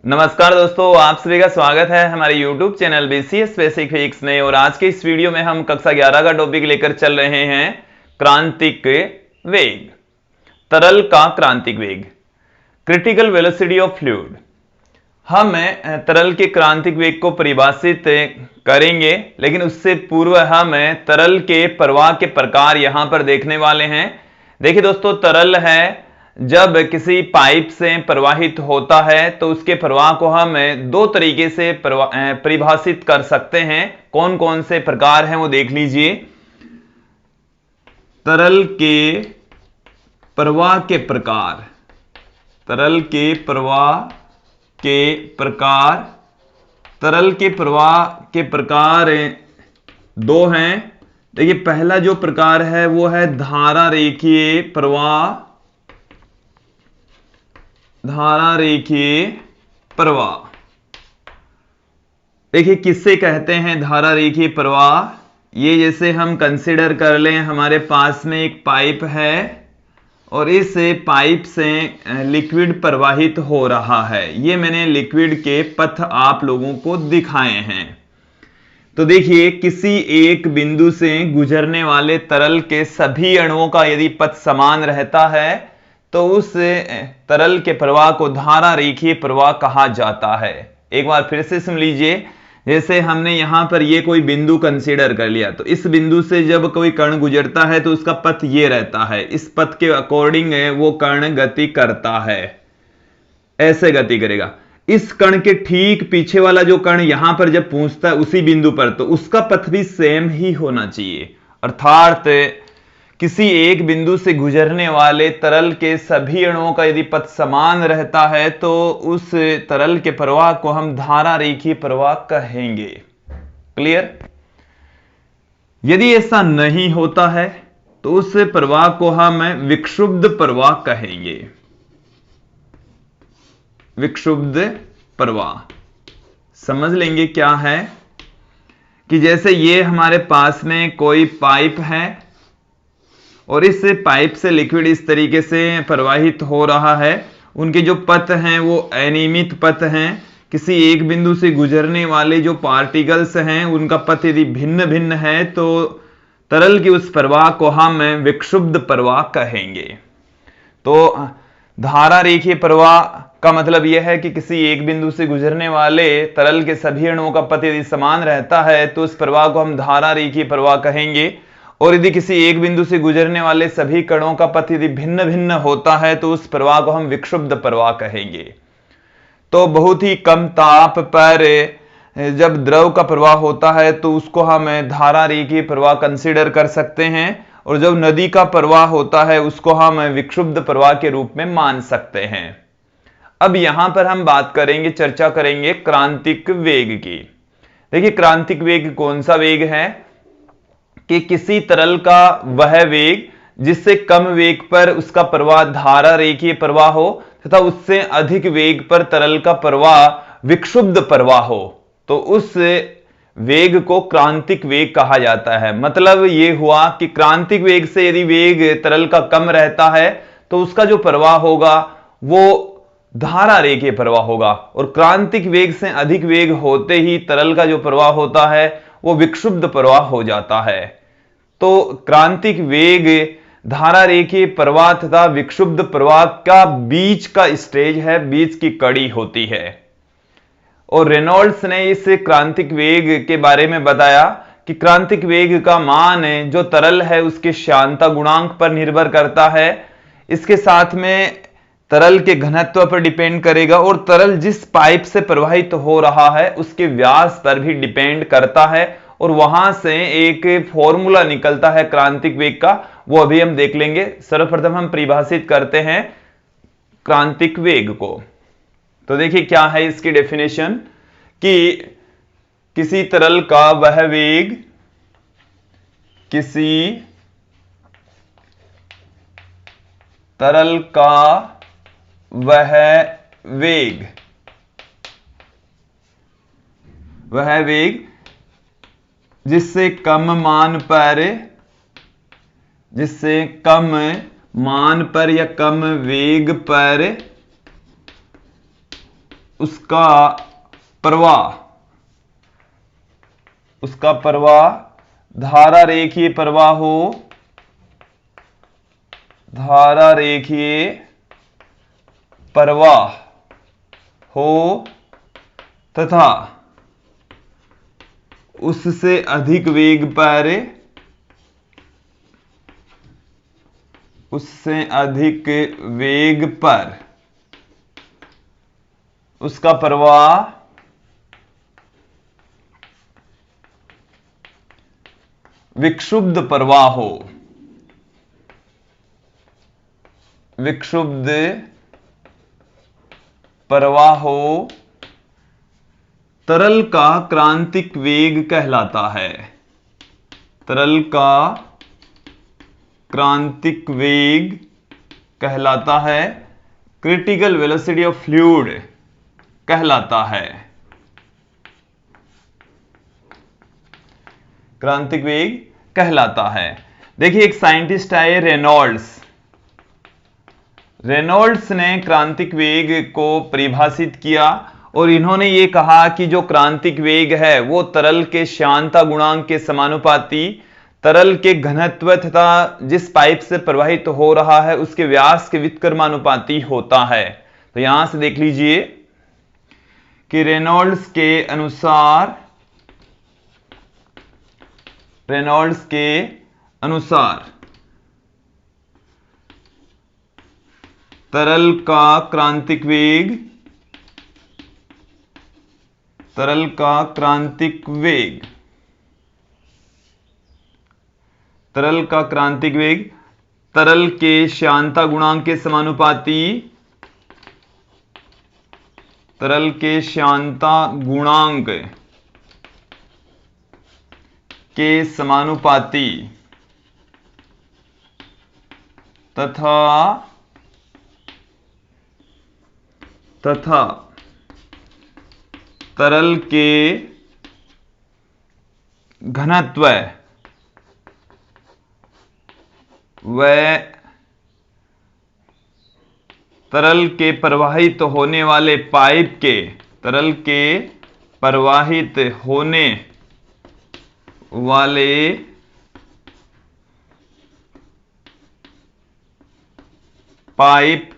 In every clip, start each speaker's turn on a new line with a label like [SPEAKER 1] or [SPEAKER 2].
[SPEAKER 1] नमस्कार दोस्तों, आप सभी का स्वागत है हमारे YouTube channel BCS basic physics में। और आज के इस वीडियो में हम कक्षा 11 का टॉपिक लेकर चल रहे हैं क्रांतिक वेग, तरल का क्रांतिक वेग, क्रिटिकल वेलोसिटी ऑफ फ्लूइड। हम तरल के क्रांतिक वेग को परिभाषित करेंगे, लेकिन उससे पूर्व हम तरल के प्रवाह के प्रकार यहां पर देखने वाले हैं। देखिए दोस्तों, तरल है जब किसी पाइप से प्रवाहित होता है तो उसके प्रवाह को हम दो तरीके से परिभाषित कर सकते हैं। कौन कौन से प्रकार हैं वो देख लीजिए। तरल के प्रवाह के प्रकार, तरल के प्रवाह के प्रकार, तरल के प्रवाह के प्रकार दो हैं। देखिए, पहला जो प्रकार है वो है धारा रेखीय प्रवाह, धारा रेखीय प्रवाह। देखिए, किससे कहते हैं धारा रेखीय प्रवाह? ये जैसे हम कंसीडर कर लें, हमारे पास में एक पाइप है और इस पाइप से लिक्विड प्रवाहित हो रहा है। ये मैंने लिक्विड के पथ आप लोगों को दिखाए हैं। तो देखिए, किसी एक बिंदु से गुजरने वाले तरल के सभी अणुओं का यदि पथ समान रहता है तो उस तरल के प्रवाह को धारा रेखीय प्रवाह कहा जाता है। एक बार फिर से सुन लीजिए। जैसे हमने यहां पर ये कोई बिंदु कंसीडर कर लिया, तो इस बिंदु से जब कोई कण गुजरता है तो उसका पथ ये रहता है। इस पथ के अकॉर्डिंग वो कण गति करता है, ऐसे गति करेगा। इस कण के ठीक पीछे वाला जो कण यहां पर जब पहुंचता है उसी बिंदु पर, तो उसका पथ भी सेम ही होना चाहिए। अर्थात किसी एक बिंदु से गुजरने वाले तरल के सभी अणुओं का यदि पथ समान रहता है तो उस तरल के प्रवाह को हम धारा रेखीय प्रवाह कहेंगे। क्लियर? यदि ऐसा नहीं होता है तो उस प्रवाह को हम विक्षुब्ध प्रवाह कहेंगे। विक्षुब्ध प्रवाह समझ लेंगे क्या है कि जैसे ये हमारे पास में कोई पाइप है और इस पाइप से लिक्विड इस तरीके से प्रवाहित हो रहा है। उनके जो पथ हैं वो अनियमित पथ हैं। किसी एक बिंदु से गुजरने वाले जो पार्टिकल्स हैं उनका पथ यदि भिन्न भिन्न है तो तरल की उस प्रवाह को हम विक्षुब्ध प्रवाह कहेंगे। तो धारा रेखीय प्रवाह का मतलब यह है कि किसी एक बिंदु से गुजरने वाले तरल के सभी अणुओं का पथ यदि समान रहता है तो उस प्रवाह को हम धारा रेखीय प्रवाह कहेंगे। और यदि किसी एक बिंदु से गुजरने वाले सभी कणों का पथ यदि भिन्न भिन्न होता है तो उस प्रवाह को हम विक्षुब्ध प्रवाह कहेंगे। तो बहुत ही कम ताप पर जब द्रव का प्रवाह होता है तो उसको हम धारा रेखीय प्रवाह कंसीडर कर सकते हैं, और जब नदी का प्रवाह होता है उसको हम विक्षुब्ध प्रवाह के रूप में मान सकते हैं। अब यहां पर हम बात करेंगे, चर्चा करेंगे क्रांतिक वेग की। देखिए, क्रांतिक वेग कौन सा वेग है कि किसी तरल का वह वेग जिससे कम वेग पर उसका प्रवाह धारा रेखीय प्रवाह हो तथा उससे अधिक वेग पर तरल का प्रवाह विक्षुब्ध प्रवाह हो, तो उस वेग को क्रांतिक वेग कहा जाता है। मतलब ये हुआ कि क्रांतिक वेग से यदि वेग तरल का कम रहता है तो उसका जो प्रवाह होगा वो धारा रेखीय प्रवाह होगा, और क्रांतिक वेग से अधिक वेग होते ही तरल का जो प्रवाह होता है वो विक्षुब्ध प्रवाह हो जाता है। तो क्रांतिक वेग धारा रेखीय प्रवाह तथा विक्षुब्ध प्रवाह का बीच का स्टेज है, बीच की कड़ी होती है। और रेनॉल्ड्स ने इस क्रांतिक वेग के बारे में बताया कि क्रांतिक वेग का मान जो तरल है उसके श्यानता गुणांक पर निर्भर करता है। इसके साथ में तरल के घनत्व पर डिपेंड करेगा, और तरल जिस पाइप से प्रवाहित हो रहा है उसके व्यास पर भी डिपेंड करता है। और वहां से एक फॉर्मूला निकलता है क्रांतिक वेग का, वो अभी हम देख लेंगे। सर्वप्रथम हम परिभाषित करते हैं क्रांतिक वेग को। तो देखिए क्या है इसकी डेफिनेशन कि किसी तरल का वह वेग, किसी तरल का वह वेग, वह वेग जिससे कम मान पर या कम वेग पर उसका प्रवाह धारा रेखीय प्रवाह हो तथा उससे अधिक वेग पर उसका प्रवाह विक्षुब्ध प्रवाह हो तरल का क्रांतिक वेग कहलाता है। तरल का क्रांतिक वेग कहलाता है, क्रिटिकल वेलोसिटी ऑफ फ्लूइड कहलाता है। क्रांतिक वेग कहलाता है। देखिए एक साइंटिस्ट आए रेनॉल्ड्स ने क्रांतिक वेग को परिभाषित किया और इन्होंने ये कहा कि जो क्रांतिक वेग है वो तरल के श्यानता गुणांक के समानुपाती, तरल के घनत्व तथा जिस पाइप से प्रवाहित हो रहा है उसके व्यास के व्युत्क्रमानुपाती होता है। तो यहां से देख लीजिए कि रेनॉल्ड्स के अनुसार तरल का क्रांतिक वेग तरल के श्यानता गुणांक के समानुपाती, तरल के श्यानता गुणांक के समानुपाती तथा तरल के घनत्व व तरल के प्रवाहित होने वाले पाइप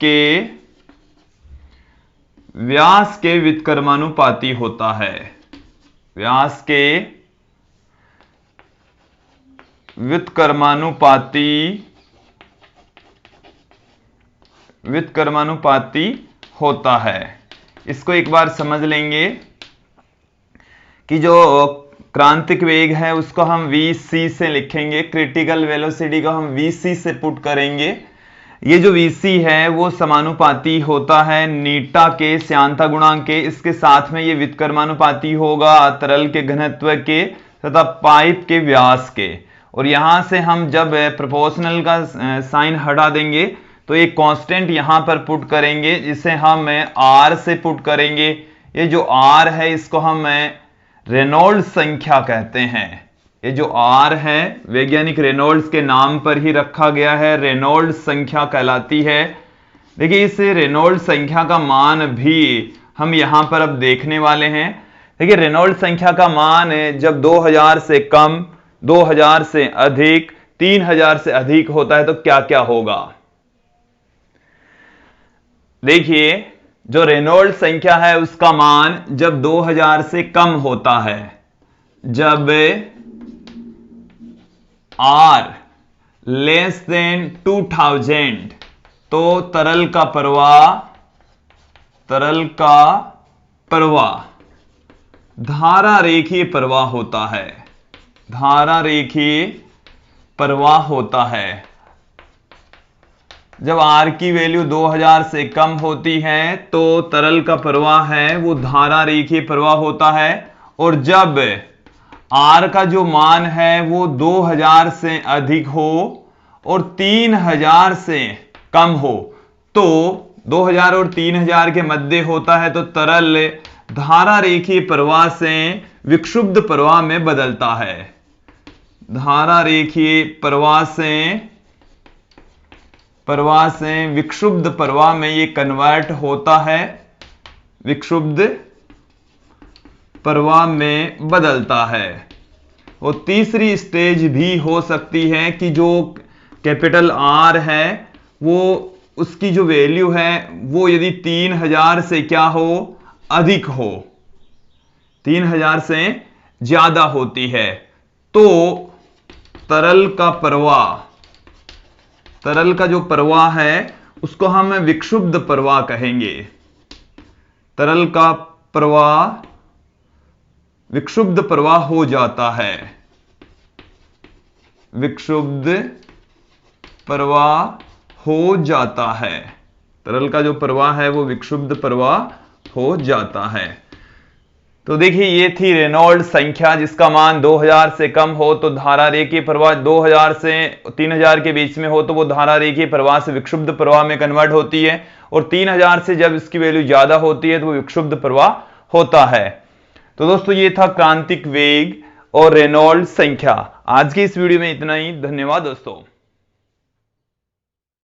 [SPEAKER 1] के व्यास के व्युत्क्रमानुपाती होता है। व्यास के व्युत्क्रमानुपाती होता है। इसको एक बार समझ लेंगे कि जो क्रांतिक वेग है उसको हम vc से लिखेंगे, क्रिटिकल वेलोसिटी को हम vc से पुट करेंगे। ये जो vc है वो समानुपाती होता है नीटा के श्यानता गुणांक के, इसके साथ में ये व्युत्क्रमानुपाती होगा तरल के घनत्व के तथा पाइप के व्यास के। और यहां से हम जब प्रोपोर्शनल का साइन हटा देंगे तो एक कांस्टेंट यहां पर पुट करेंगे जिसे हम r से पुट करेंगे। ये जो r है इसको हम रेनॉल्ड्स संख्या कहते हैं। ये जो r है वैज्ञानिक रेनॉल्ड्स के नाम पर ही रखा गया है, रेनॉल्ड्स संख्या कहलाती है। देखिए इस रेनॉल्ड्स संख्या का मान भी हम यहां पर अब देखने वाले हैं। देखिए रेनॉल्ड्स संख्या का मान जब 2000 से कम, 2000 से अधिक, 3000 से अधिक होता है तो क्या क्या होगा। देखिए जो रेनॉल्ड्स संख्या है उसका मान जब 2000 से कम होता है, जब r लेस देन 2000 तो तरल का प्रवाह धारा रेखीय प्रवाह होता है। धारा रेखीय प्रवाह होता है। जब r की वैल्यू 2000 से कम होती है तो तरल का प्रवाह है वो धारा रेखीय प्रवाह होता है, और जब r का जो मान है वो 2000 से अधिक हो और 3000 से कम हो, तो 2000 और 3000 के मध्य होता है तो तरल धारा रेखीय प्रवाह से विक्षुब्ध प्रवाह में बदलता है। धारा रेखीय प्रवाह से विक्षुब्ध प्रवाह में ये कन्वर्ट होता है। विक्षुब्ध प्रवाह में बदलता है। और तीसरी स्टेज भी हो सकती है कि जो कैपिटल आर है वो उसकी जो वैल्यू है वो यदि 3000 से क्या हो, अधिक हो, 3000 से ज्यादा होती है, तो तरल का जो प्रवाह है उसको हम विक्षुब्ध प्रवाह कहेंगे। तरल का प्रवाह विक्षुब्ध प्रवाह हो जाता है, विक्षुब्ध प्रवाह हो जाता है। तरल का जो प्रवाह है वो विक्षुब्ध प्रवाह हो जाता है। तो देखिए ये थी रेनॉल्ड्स संख्या जिसका मान 2000 से कम हो तो धारा रेखीय प्रवाह, 2000 से 3000 के बीच में हो तो वो धारा रेखीय प्रवाह से विक्षुब्ध प्रवाह में कन्वर्ट होती है, और 3000 से जब इसकी वैल्यू ज्यादा होती है तो वो विक्षुब्ध प्रवाह होता है। तो दोस्तों ये था क्रांतिक वेग और रेनॉल्ड्स संख्या। आज की इस वीडियो में इतना ही। धन्यवाद दोस्तों।